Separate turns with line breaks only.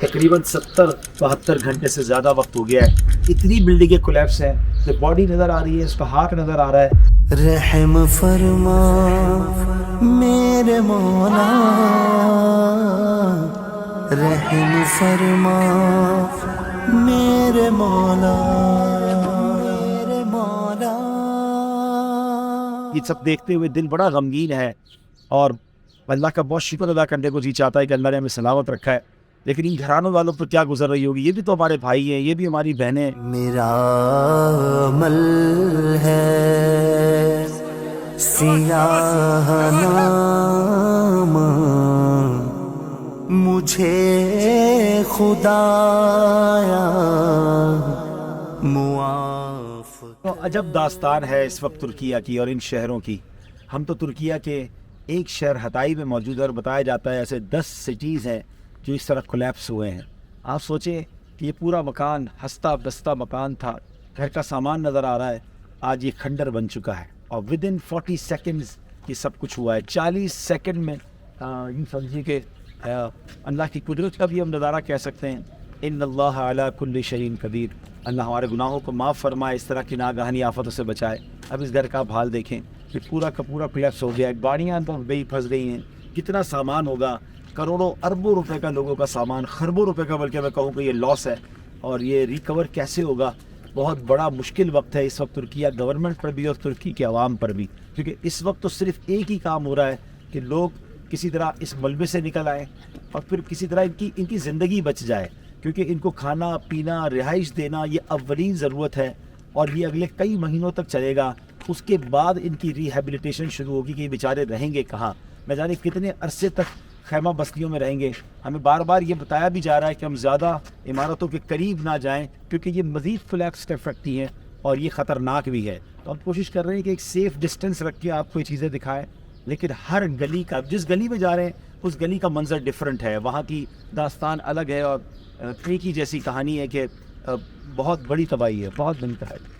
تقریباً 70-72 گھنٹے سے زیادہ وقت ہو گیا ہے. اتنی بلڈنگیں کولیپس ہیں کہ باڈی نظر آ رہی ہے, اس کا ہاتھ نظر آ رہا ہے.
رحم فرما میرے مولا, رحم فرما میرے مولا, میرے مولا.
یہ سب دیکھتے ہوئے دل بڑا غمگین ہے اور اللہ کا بہت شکر ادا کرنے کو جی چاہتا ہے کہ اللہ نے ہمیں سلامت رکھا ہے. لیکن ان گھرانوں والوں پر کیا گزر رہی ہوگی, یہ بھی تو ہمارے بھائی ہیں, یہ بھی ہماری بہنیں ہیں.
میرا عمل ہے سیاہ نام, مجھے خدایا معاف.
تو عجب داستان ہے اس وقت ترکیہ کی اور ان شہروں کی. ہم تو ترکیہ کے ایک شہر ہتائی میں موجود ہے اور بتایا جاتا ہے ایسے 10 سٹیز ہیں جو اس طرح کولیپس ہوئے ہیں. آپ سوچیں کہ یہ پورا مکان ہستہ بستہ مکان تھا, گھر کا سامان نظر آ رہا ہے, آج یہ کھنڈر بن چکا ہے اور ود ان 40 سیکنڈز یہ سب کچھ ہوا ہے. 40 سیکنڈ میں یہ سمجھیے کہ اللہ کی قدرت کا بھی ہم نظارہ کہہ سکتے ہیں. ان اللہ علی کل شیء قدیر. اللہ ہمارے گناہوں کو معاف فرمائے, اس طرح کی ناگہانی آفتوں سے بچائے. اب اس گھر کا آپ حال دیکھیں کہ پورا کا پورا کولیپس ہو گیا ہے, گاڑیاں تو بے پھنس گئی ہیں. کتنا سامان ہوگا, کروڑوں اربوں روپے کا لوگوں کا سامان, خربوں روپے کا بلکہ میں کہوں کہ یہ لاس ہے, اور یہ ریکور کیسے ہوگا. بہت بڑا مشکل وقت ہے اس وقت ترکیہ گورنمنٹ پر بھی اور ترکی کے عوام پر بھی, کیونکہ اس وقت تو صرف ایک ہی کام ہو رہا ہے کہ لوگ کسی طرح اس ملبے سے نکل آئیں اور پھر کسی طرح ان کی زندگی بچ جائے, کیونکہ ان کو کھانا پینا رہائش دینا یہ اولین ضرورت ہے اور یہ اگلے کئی مہینوں تک چلے گا. اس کے بعد ان کی ریہیبلیٹیشن شروع ہوگی کہ یہ بیچارے رہیں گے کہاں, نہ جانے کتنے عرصے تک خیمہ بستیوں میں رہیں گے. ہمیں بار بار یہ بتایا بھی جا رہا ہے کہ ہم زیادہ عمارتوں کے قریب نہ جائیں کیونکہ یہ مزید کولیپس اسٹیپ رکھتی ہیں اور یہ خطرناک بھی ہے. تو ہم کوشش کر رہے ہیں کہ ایک سیف ڈسٹینس رکھ کے آپ کو یہ چیزیں دکھائیں, لیکن ہر گلی کا, جس گلی میں جا رہے ہیں اس گلی کا منظر ڈیفرنٹ ہے, وہاں کی داستان الگ ہے اور ایک ہی جیسی کہانی ہے کہ بہت بڑی تباہی ہے, بہت بڑی تباہی.